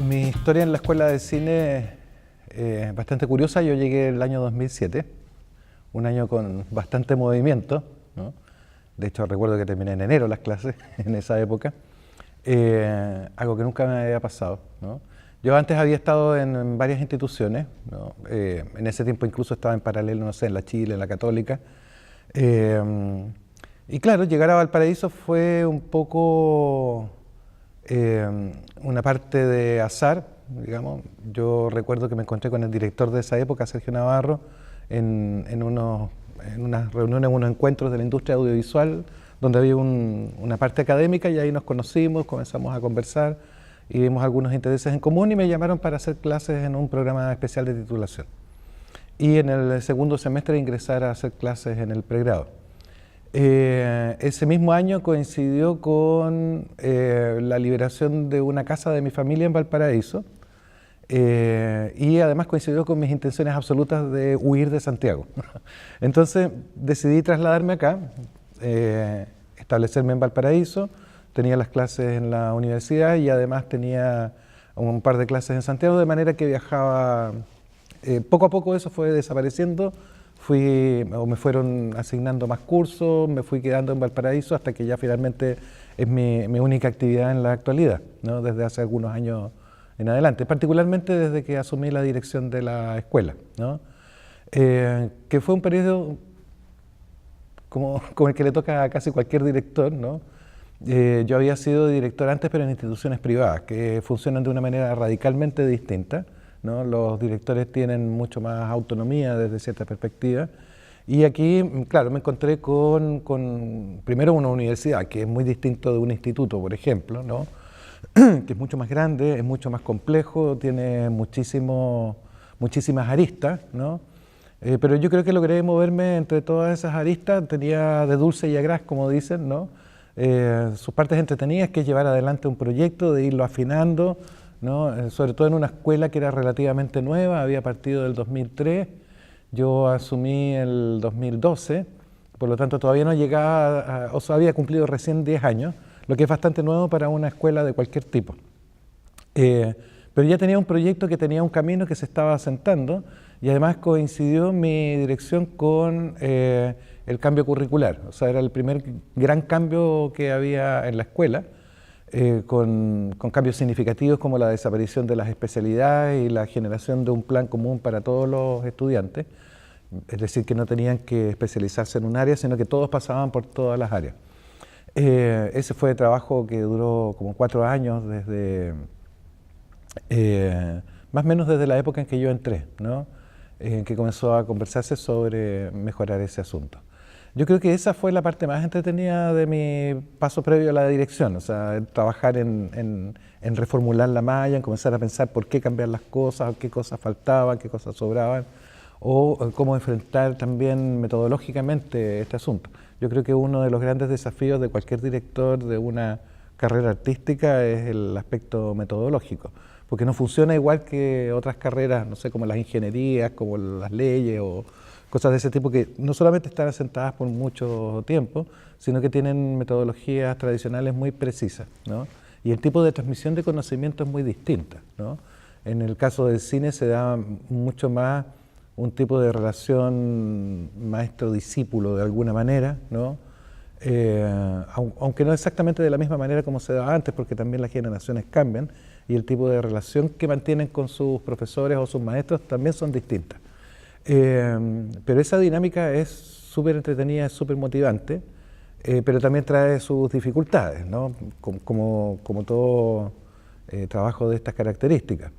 Mi historia en la escuela de cine es bastante curiosa. Yo llegué el año 2007, un año con bastante movimiento, ¿no? De hecho, recuerdo que terminé en enero las clases en esa época, algo que nunca me había pasado, ¿no? Yo antes había estado en varias instituciones, ¿no? En ese tiempo incluso estaba en paralelo, no sé, en la Chile, en la Católica. Y claro, llegar a Valparaíso fue un poco una parte de azar, digamos. Yo recuerdo que me encontré con el director de esa época, Sergio Navarro, en unas reuniones, unos encuentros de la industria audiovisual, donde había una parte académica, y ahí nos conocimos, comenzamos a conversar y vimos algunos intereses en común y me llamaron para hacer clases en un programa especial de titulación. Y en el segundo semestre ingresar a hacer clases en el pregrado. Ese mismo año coincidió con la liberación de una casa de mi familia en Valparaíso, y además coincidió con mis intenciones absolutas de huir de Santiago. Entonces decidí trasladarme acá, establecerme en Valparaíso. Tenía las clases en la universidad y además tenía un par de clases en Santiago, de manera que viajaba. Poco a poco eso fue desapareciendo. Me fueron asignando más cursos, me fui quedando en Valparaíso hasta que ya finalmente es mi única actividad en la actualidad, ¿no? Desde hace algunos años en adelante, particularmente desde que asumí la dirección de la escuela, ¿no? Que fue un periodo como el que le toca a casi cualquier director, ¿no? Yo había sido director antes, pero en instituciones privadas, que funcionan de una manera radicalmente distinta, ¿no? Los directores tienen mucho más autonomía desde cierta perspectiva. Y aquí, claro, me encontré con primero una universidad, que es muy distinto de un instituto, por ejemplo, ¿no? Que es mucho más grande, es mucho más complejo, tiene muchísimas aristas, ¿no? Pero yo creo que logré moverme entre todas esas aristas. Tenía de dulce y a gras, como dicen, ¿no? Sus partes entretenidas, que es llevar adelante un proyecto, de irlo afinando, ¿no? Sobre todo en una escuela que era relativamente nueva, había partido del 2003, yo asumí el 2012, por lo tanto todavía no llegaba, o sea, había cumplido recién 10 años, lo que es bastante nuevo para una escuela de cualquier tipo. Pero ya tenía un proyecto que tenía un camino que se estaba asentando, y además coincidió mi dirección con el cambio curricular. O sea, era el primer gran cambio que había en la escuela, con cambios significativos como la desaparición de las especialidades y la generación de un plan común para todos los estudiantes. Es decir, que no tenían que especializarse en un área, sino que todos pasaban por todas las áreas. Ese fue el trabajo que duró como 4 años, desde más o menos desde la época en que yo entré, ¿no? En que comenzó a conversarse sobre mejorar ese asunto. Yo creo que esa fue la parte más entretenida de mi paso previo a la dirección, o sea, trabajar en reformular la malla, en comenzar a pensar por qué cambiar las cosas, qué cosas faltaban, qué cosas sobraban, o cómo enfrentar también metodológicamente este asunto. Yo creo que uno de los grandes desafíos de cualquier director de una carrera artística es el aspecto metodológico, porque no funciona igual que otras carreras, no sé, como las ingenierías, como las leyes o cosas de ese tipo, que no solamente están asentadas por mucho tiempo, sino que tienen metodologías tradicionales muy precisas, ¿no? Y el tipo de transmisión de conocimiento es muy distinta, ¿no? En el caso del cine se da mucho más un tipo de relación maestro-discípulo de alguna manera, ¿no? Aunque no exactamente de la misma manera como se daba antes, porque también las generaciones cambian y el tipo de relación que mantienen con sus profesores o sus maestros también son distintas. Pero esa dinámica es súper entretenida, es súper motivante, pero también trae sus dificultades, ¿no? Como todo trabajo de estas características.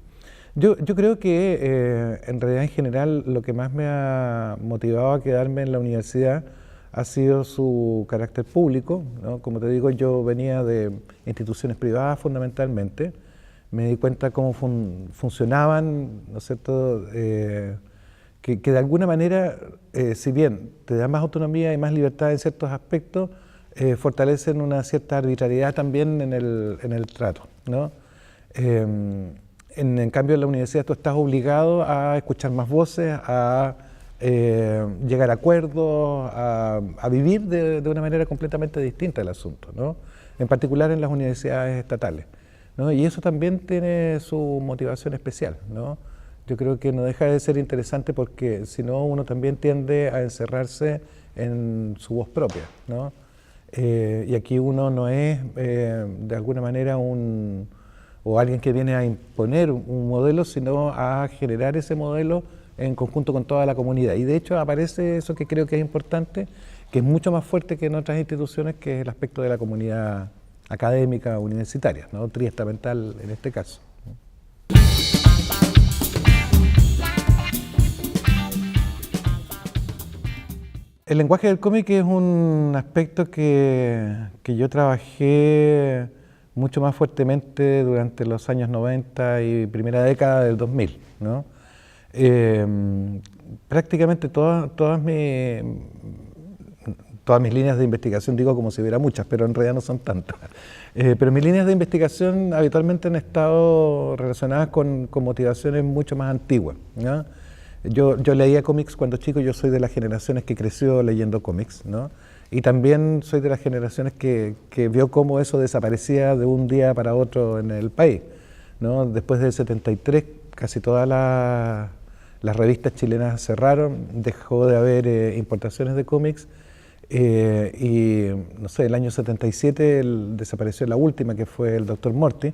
Yo creo que en realidad en general lo que más me ha motivado a quedarme en la universidad ha sido su carácter público, ¿no? Como te digo, yo venía de instituciones privadas fundamentalmente, me di cuenta cómo funcionaban, ¿no es cierto?, que de alguna manera, si bien te da más autonomía y más libertad en ciertos aspectos, fortalecen una cierta arbitrariedad también en el trato, ¿no? En cambio, en la universidad tú estás obligado a escuchar más voces, a llegar a acuerdos, a vivir de una manera completamente distinta el asunto, ¿no? En particular en las universidades estatales, ¿no? Y eso también tiene su motivación especial, ¿no? Yo creo que no deja de ser interesante porque si no uno también tiende a encerrarse en su voz propia, ¿no? Y aquí uno no es de alguna manera o alguien que viene a imponer un modelo, sino a generar ese modelo en conjunto con toda la comunidad. Y de hecho aparece eso que creo que es importante, que es mucho más fuerte que en otras instituciones, que es el aspecto de la comunidad académica universitaria, ¿no? Triestamental en este caso. El lenguaje del cómic es un aspecto que yo trabajé mucho más fuertemente durante los años 90 y primera década del 2000, ¿no? Prácticamente todas mis líneas de investigación, digo como si hubiera muchas, pero en realidad no son tantas. Pero mis líneas de investigación habitualmente han estado relacionadas con motivaciones mucho más antiguas, ¿no? Yo leía cómics cuando chico, yo soy de las generaciones que creció leyendo cómics, ¿no? Y también soy de las generaciones que vio cómo eso desaparecía de un día para otro en el país, ¿no? Después del 73, casi todas las revistas chilenas cerraron, dejó de haber importaciones de cómics, y no sé, el año 77 desapareció la última, que fue el Dr. Morty,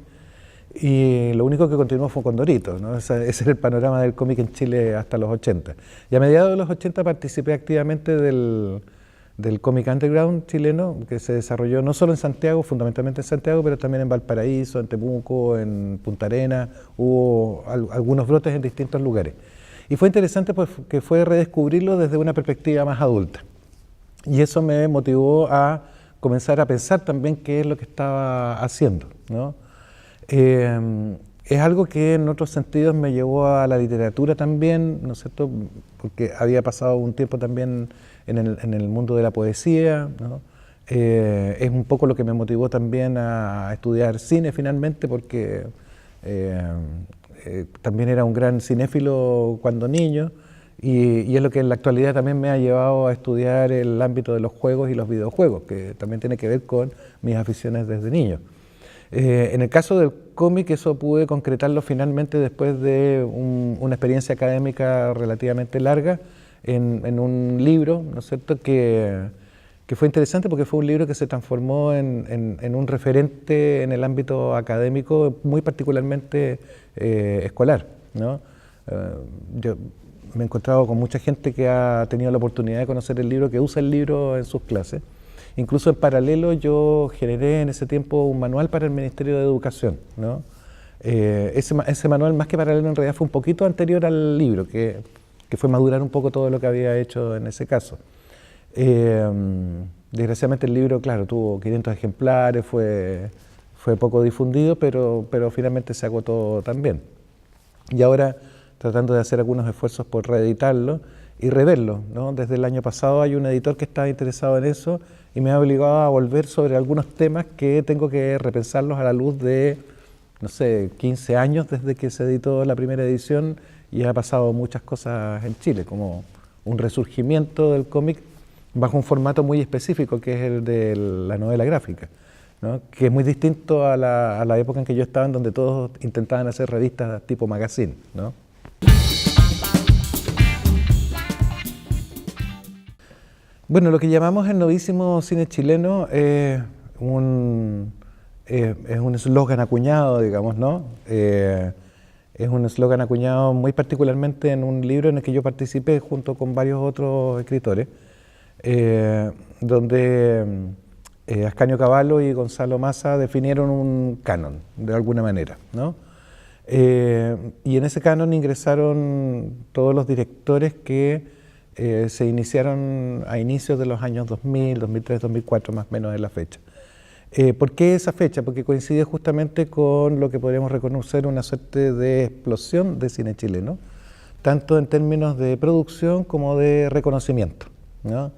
y lo único que continuó fue Condorito, ¿no? Ese era el panorama del cómic en Chile hasta los 80. Y a mediados de los 80 participé activamente del cómic underground chileno, que se desarrolló no solo en Santiago, fundamentalmente en Santiago, pero también en Valparaíso, en Temuco, en Punta Arenas, hubo algunos brotes en distintos lugares. Y fue interesante porque fue redescubrirlo desde una perspectiva más adulta. Y eso me motivó a comenzar a pensar también qué es lo que estaba haciendo, ¿no? Es algo que en otros sentidos me llevó a la literatura también, ¿no es cierto? Porque había pasado un tiempo también en el mundo de la poesía, ¿no? Es un poco lo que me motivó también a estudiar cine finalmente, porque también era un gran cinéfilo cuando niño, y es lo que en la actualidad también me ha llevado a estudiar el ámbito de los juegos y los videojuegos, que también tiene que ver con mis aficiones desde niño. En el caso del cómic, eso pude concretarlo finalmente después de una experiencia académica relativamente larga en un libro, ¿no es cierto?, que fue interesante porque fue un libro que se transformó en un referente en el ámbito académico, muy particularmente escolar, ¿no? Yo me he encontrado con mucha gente que ha tenido la oportunidad de conocer el libro, que usa el libro en sus clases. Incluso en paralelo yo generé en ese tiempo un manual para el Ministerio de Educación, ¿no? Ese manual, más que paralelo, en realidad fue un poquito anterior al libro, que fue madurar un poco todo lo que había hecho en ese caso. Desgraciadamente el libro, claro, tuvo 500 ejemplares, fue poco difundido, pero finalmente se agotó también. Y ahora tratando de hacer algunos esfuerzos por reeditarlo y reverlo, ¿no? Desde el año pasado hay un editor que está interesado en eso y me ha obligado a volver sobre algunos temas que tengo que repensarlos a la luz de, no sé, 15 años desde que se editó la primera edición, y ha pasado muchas cosas en Chile, como un resurgimiento del cómic bajo un formato muy específico, que es el de la novela gráfica, ¿no? Que es muy distinto a la época en que yo estaba, en donde todos intentaban hacer revistas tipo magazine, ¿no? Bueno, lo que llamamos el novísimo cine chileno es un eslogan acuñado, digamos, ¿no? Es un eslogan acuñado muy particularmente en un libro en el que yo participé junto con varios otros escritores, donde Ascanio Cavallo y Gonzalo Massa definieron un canon, de alguna manera, ¿no? Y en ese canon ingresaron todos los directores que se iniciaron a inicios de los años 2000, 2003, 2004, más o menos en la fecha. ¿Por qué esa fecha? Porque coincide justamente con lo que podríamos reconocer una suerte de explosión de cine chileno, tanto en términos de producción como de reconocimiento, ¿no?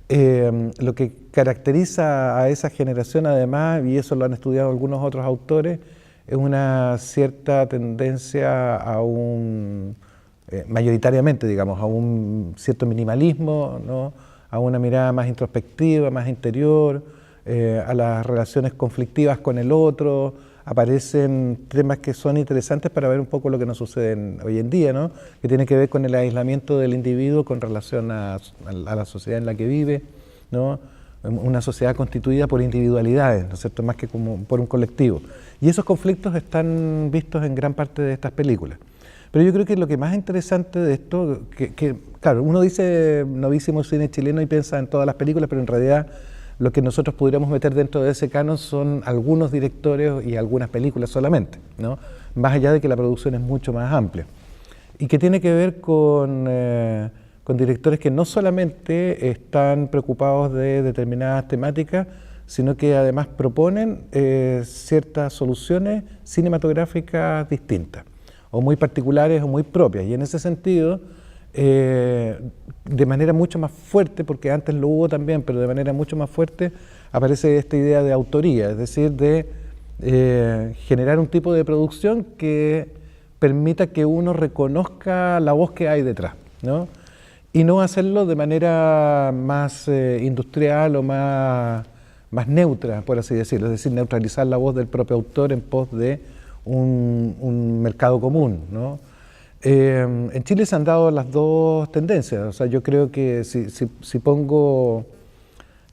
Lo que caracteriza a esa generación, además, y eso lo han estudiado algunos otros autores, es una cierta tendencia a mayoritariamente, digamos, a un cierto minimalismo, ¿no? A una mirada más introspectiva, más interior, a las relaciones conflictivas con el otro, aparecen temas que son interesantes para ver un poco lo que nos sucede hoy en día, ¿no? Que tiene que ver con el aislamiento del individuo con relación a la sociedad en la que vive, ¿no? Una sociedad constituida por individualidades, ¿no es cierto?, más que como por un colectivo. Y esos conflictos están vistos en gran parte de estas películas. Pero yo creo que lo que más interesante de esto, claro, uno dice novísimo cine chileno y piensa en todas las películas, pero en realidad lo que nosotros pudiéramos meter dentro de ese canon son algunos directores y algunas películas solamente, ¿no? Más allá de que la producción es mucho más amplia. Y que tiene que ver con directores que no solamente están preocupados de determinadas temáticas, sino que además proponen ciertas soluciones cinematográficas distintas, o muy particulares o muy propias. Y en ese sentido, de manera mucho más fuerte, porque antes lo hubo también, pero de manera mucho más fuerte, aparece esta idea de autoría, es decir, de generar un tipo de producción que permita que uno reconozca la voz que hay detrás, ¿no? Y no hacerlo de manera más industrial o más neutra, por así decirlo, es decir, neutralizar la voz del propio autor en pos de un mercado común, ¿no? En Chile se han dado las dos tendencias. O sea, yo creo que si pongo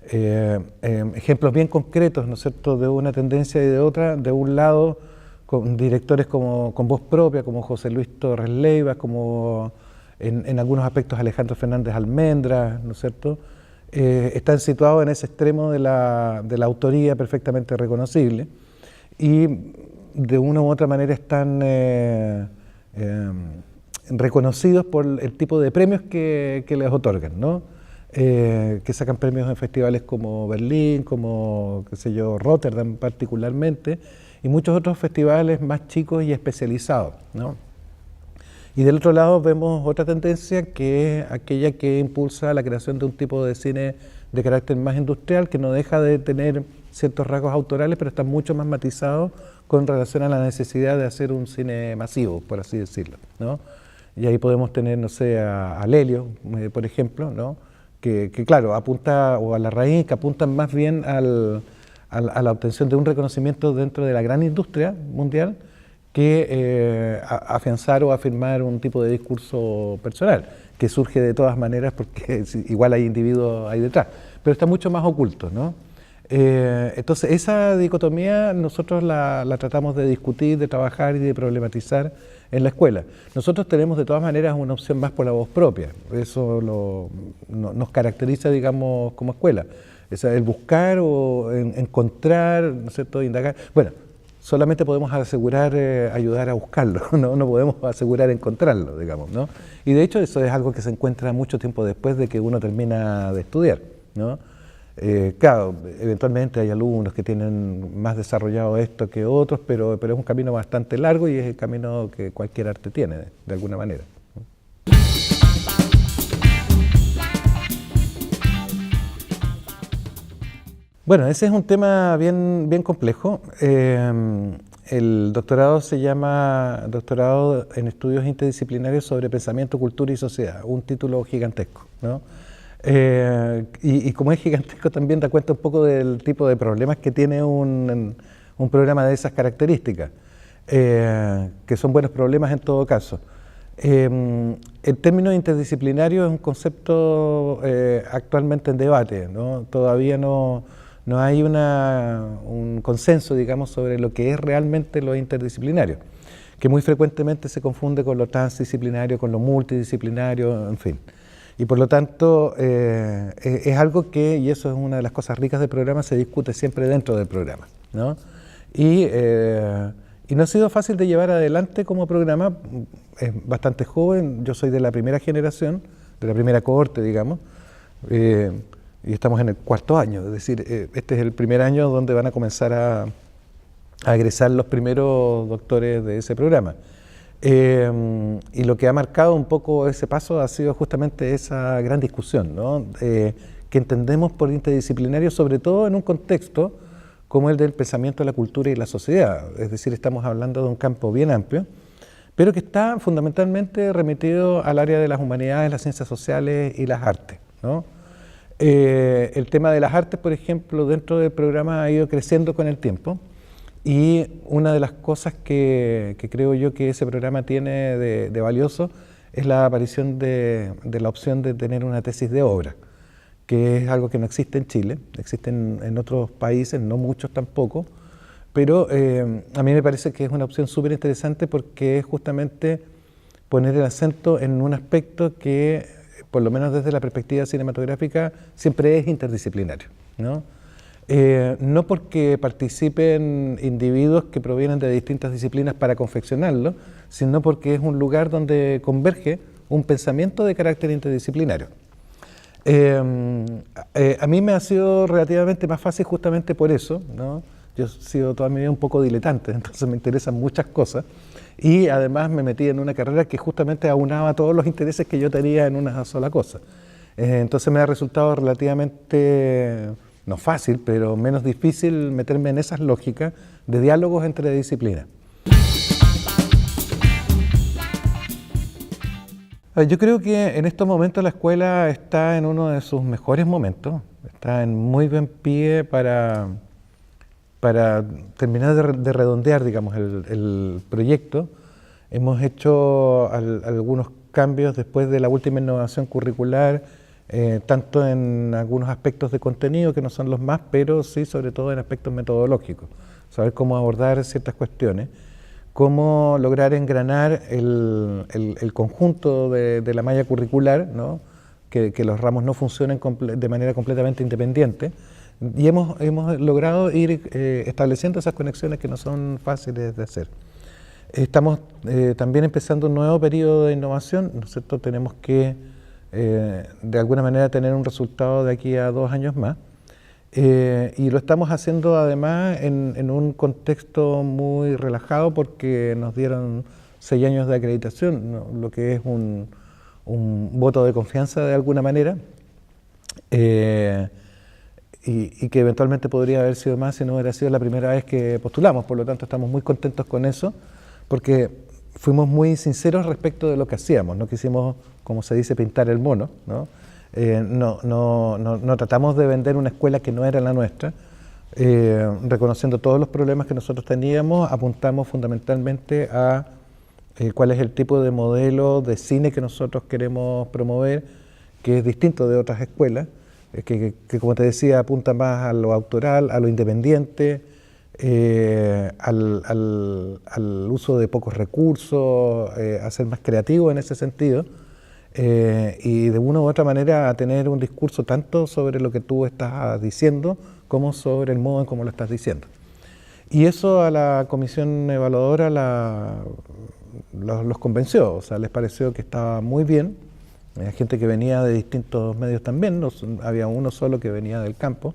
ejemplos bien concretos, ¿no es cierto?, de una tendencia y de otra, de un lado, con directores con voz propia, como José Luis Torres Leiva, como en algunos aspectos Alejandro Fernández Almendra, ¿no es cierto?, están situados en ese extremo de la autoría perfectamente reconocible y de una u otra manera están reconocidos por el tipo de premios que les otorgan, ¿no? Que sacan premios en festivales como Berlín, como, qué sé yo, Rotterdam particularmente, y muchos otros festivales más chicos y especializados, ¿no? Y del otro lado vemos otra tendencia, que es aquella que impulsa la creación de un tipo de cine de carácter más industrial, que no deja de tener ciertos rasgos autorales, pero está mucho más matizado con relación a la necesidad de hacer un cine masivo, por así decirlo, ¿no? Y ahí podemos tener, no sé, a Lelio, por ejemplo, ¿no? Que claro, apunta, o a La Raíz, que apuntan más bien a la obtención de un reconocimiento dentro de la gran industria mundial, que afianzar o afirmar un tipo de discurso personal, que surge de todas maneras porque igual hay individuos ahí detrás, pero está mucho más oculto, ¿no? Entonces esa dicotomía nosotros la tratamos de discutir, de trabajar y de problematizar en la escuela. Nosotros tenemos de todas maneras una opción más por la voz propia, eso nos caracteriza, digamos, como escuela, es el buscar o encontrar, ¿no es cierto?, indagar. Bueno, solamente podemos asegurar ayudar a buscarlo, no podemos asegurar encontrarlo, digamos, ¿no? Y de hecho eso es algo que se encuentra mucho tiempo después de que uno termina de estudiar, ¿no? Claro, eventualmente hay alumnos que tienen más desarrollado esto que otros, pero es un camino bastante largo y es el camino que cualquier arte tiene, de alguna manera. Bueno, ese es un tema bien complejo. El doctorado se llama Doctorado en Estudios Interdisciplinarios sobre Pensamiento, Cultura y Sociedad, un título gigantesco, ¿no? Y como es gigantesco también da cuenta un poco del tipo de problemas que tiene un programa de esas características, que son buenos problemas en todo caso. El término interdisciplinario es un concepto actualmente en debate, ¿no? Todavía no hay un consenso, digamos, sobre lo que es realmente lo interdisciplinario, que muy frecuentemente se confunde con lo transdisciplinario, con lo multidisciplinario, en fin. Y por lo tanto es algo que, y eso es una de las cosas ricas del programa, se discute siempre dentro del programa, ¿no? Y no ha sido fácil de llevar adelante como programa, es bastante joven, yo soy de la primera generación, de la primera cohorte, digamos, y estamos en el cuarto año, es decir, este es el primer año donde van a comenzar a egresar los primeros doctores de ese programa. Y lo que ha marcado un poco ese paso ha sido justamente esa gran discusión, ¿no? Que entendemos por interdisciplinario, sobre todo en un contexto como el del pensamiento, la cultura y la sociedad. Es decir, estamos hablando de un campo bien amplio, pero que está fundamentalmente remitido al área de las humanidades, las ciencias sociales y las artes, ¿no? El tema de las artes, por ejemplo, dentro del programa ha ido creciendo con el tiempo, Y una de las cosas que creo yo que ese programa tiene de valioso es la aparición de la opción de tener una tesis de obra, que es algo que no existe en Chile, existe en otros países, no muchos tampoco, pero a mí me parece que es una opción súper interesante porque es justamente poner el acento en un aspecto que, por lo menos desde la perspectiva cinematográfica, siempre es interdisciplinario, ¿no? No porque participen individuos que provienen de distintas disciplinas para confeccionarlo, sino porque es un lugar donde converge un pensamiento de carácter interdisciplinario. A mí me ha sido relativamente más fácil justamente por eso, ¿no? Yo he sido toda mi vida un poco diletante, entonces me interesan muchas cosas y además me metí en una carrera que justamente aunaba todos los intereses que yo tenía en una sola cosa. Entonces me ha resultado relativamente, no fácil, pero menos difícil meterme en esas lógicas de diálogos entre disciplinas. Yo creo que en estos momentos la escuela está en uno de sus mejores momentos, está en muy buen pie para terminar de redondear, digamos, el proyecto. Hemos hecho algunos cambios después de la última innovación curricular, tanto en algunos aspectos de contenido, que no son los más, pero sí sobre todo en aspectos metodológicos, saber cómo abordar ciertas cuestiones, cómo lograr engranar el conjunto de la malla curricular, ¿no? Que los ramos no funcionen de manera completamente independiente, y hemos logrado ir estableciendo esas conexiones que no son fáciles de hacer. Estamos también empezando un nuevo periodo de innovación, ¿no es cierto? Tenemos que de alguna manera tener un resultado de aquí a 2 años más, y lo estamos haciendo además en un contexto muy relajado porque nos dieron 6 años de acreditación, ¿no? Lo que es un voto de confianza de alguna manera, y que eventualmente podría haber sido más si no hubiera sido la primera vez que postulamos. Por lo tanto, estamos muy contentos con eso, porque fuimos muy sinceros respecto de lo que hacíamos. No quisimos, como se dice, pintar el mono, ¿no? No tratamos de vender una escuela que no era la nuestra. Reconociendo todos los problemas que nosotros teníamos, apuntamos fundamentalmente a cuál es el tipo de modelo de cine que nosotros queremos promover, que es distinto de otras escuelas, que como te decía, apunta más a lo autoral, a lo independiente, al uso de pocos recursos, a ser más creativo en ese sentido, y de una u otra manera a tener un discurso tanto sobre lo que tú estás diciendo como sobre el modo en cómo lo estás diciendo. Y eso a la comisión evaluadora los convenció, o sea, les pareció que estaba muy bien. Había gente que venía de distintos medios también, no había uno solo que venía del campo,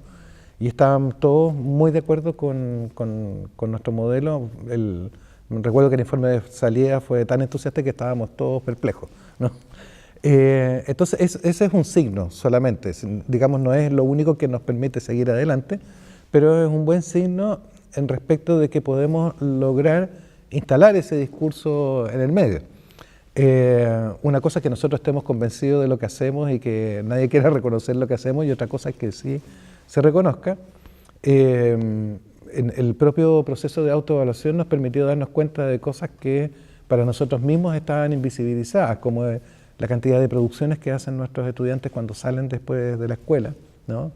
y estaban todos muy de acuerdo con nuestro modelo. Recuerdo que el informe de salida fue tan entusiasta que estábamos todos perplejos, ¿no? Entonces ese es un signo solamente, digamos, no es lo único que nos permite seguir adelante, pero es un buen signo en respecto de que podemos lograr instalar ese discurso en el medio. Una cosa es que nosotros estemos convencidos de lo que hacemos y que nadie quiera reconocer lo que hacemos, y otra cosa es que sí se reconozca. En el propio proceso de autoevaluación nos permitió darnos cuenta de cosas que para nosotros mismos estaban invisibilizadas, como la cantidad de producciones que hacen nuestros estudiantes cuando salen después de la escuela, ¿no?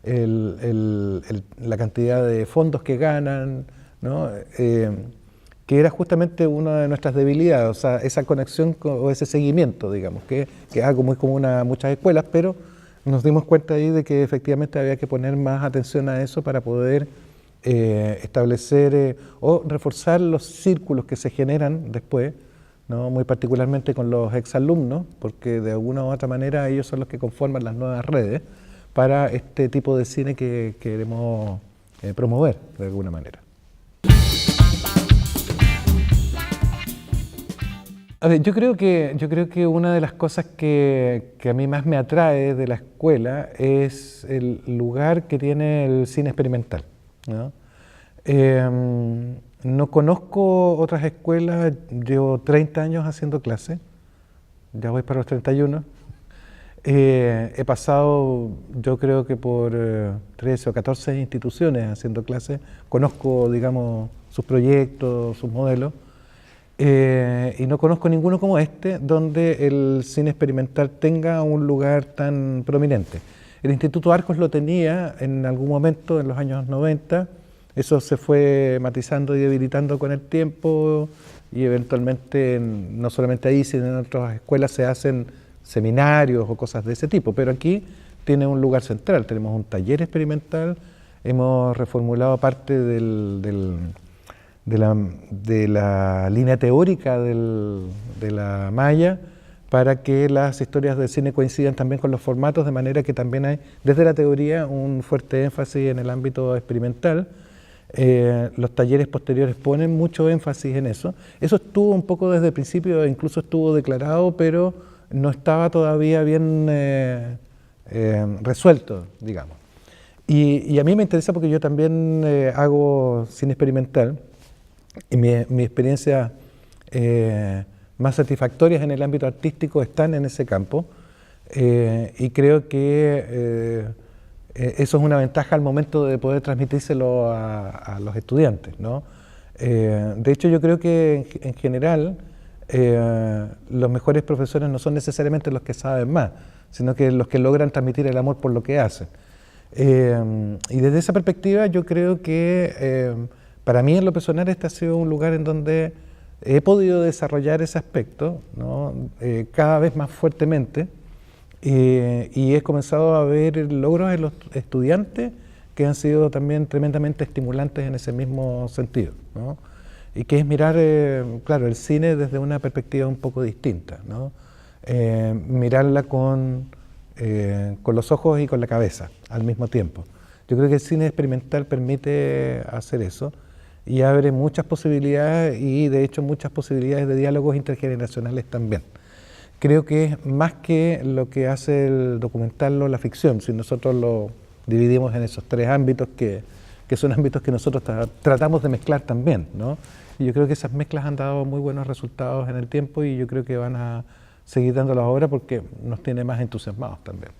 La cantidad de fondos que ganan, ¿no? Que era justamente una de nuestras debilidades, o sea, esa conexión o ese seguimiento, digamos, que es algo muy común a muchas escuelas, pero nos dimos cuenta ahí de que efectivamente había que poner más atención a eso para poder establecer o reforzar los círculos que se generan después, ¿no? Muy particularmente con los exalumnos, porque de alguna u otra manera ellos son los que conforman las nuevas redes para este tipo de cine que queremos promover de alguna manera. A ver, yo creo que una de las cosas que a mí más me atrae de la escuela es el lugar que tiene el cine experimental, ¿no? No conozco otras escuelas, llevo 30 años haciendo clases, ya voy para los 31. He pasado, yo creo que por 13 o 14 instituciones haciendo clases, conozco, digamos, sus proyectos, sus modelos, y no conozco ninguno como este donde el cine experimental tenga un lugar tan prominente. El Instituto Arcos lo tenía en algún momento en los años 90, eso se fue matizando y debilitando con el tiempo y eventualmente no solamente ahí, sino en otras escuelas se hacen seminarios o cosas de ese tipo, pero aquí tiene un lugar central. Tenemos un taller experimental, hemos reformulado parte de la línea teórica de la malla para que las historias del cine coincidan también con los formatos, de manera que también hay desde la teoría un fuerte énfasis en el ámbito experimental. Los talleres posteriores ponen mucho énfasis en eso. Eso estuvo un poco desde el principio, incluso estuvo declarado, pero no estaba todavía bien resuelto, digamos. Y a mí me interesa porque yo también hago cine experimental y mi experiencia más satisfactorias en el ámbito artístico están en ese campo, y creo que eso es una ventaja al momento de poder transmitírselo a los estudiantes, ¿no? De hecho, yo creo que en general los mejores profesores no son necesariamente los que saben más, sino que los que logran transmitir el amor por lo que hacen. Y desde esa perspectiva yo creo que para mí en lo personal este ha sido un lugar en donde he podido desarrollar ese aspecto, ¿no? Cada vez más fuertemente, y he comenzado a ver logros en los estudiantes que han sido también tremendamente estimulantes en ese mismo sentido, ¿no? Y que es mirar, claro, el cine desde una perspectiva un poco distinta, ¿no? Mirarla con los ojos y con la cabeza al mismo tiempo. Yo creo que el cine experimental permite hacer eso y abre muchas posibilidades y de hecho muchas posibilidades de diálogos intergeneracionales también. Creo que es más que lo que hace el documental o la ficción, si nosotros lo dividimos en esos tres ámbitos que son ámbitos que nosotros tratamos de mezclar también, ¿no? Y yo creo que esas mezclas han dado muy buenos resultados en el tiempo y yo creo que van a seguir dándolos ahora porque nos tiene más entusiasmados también.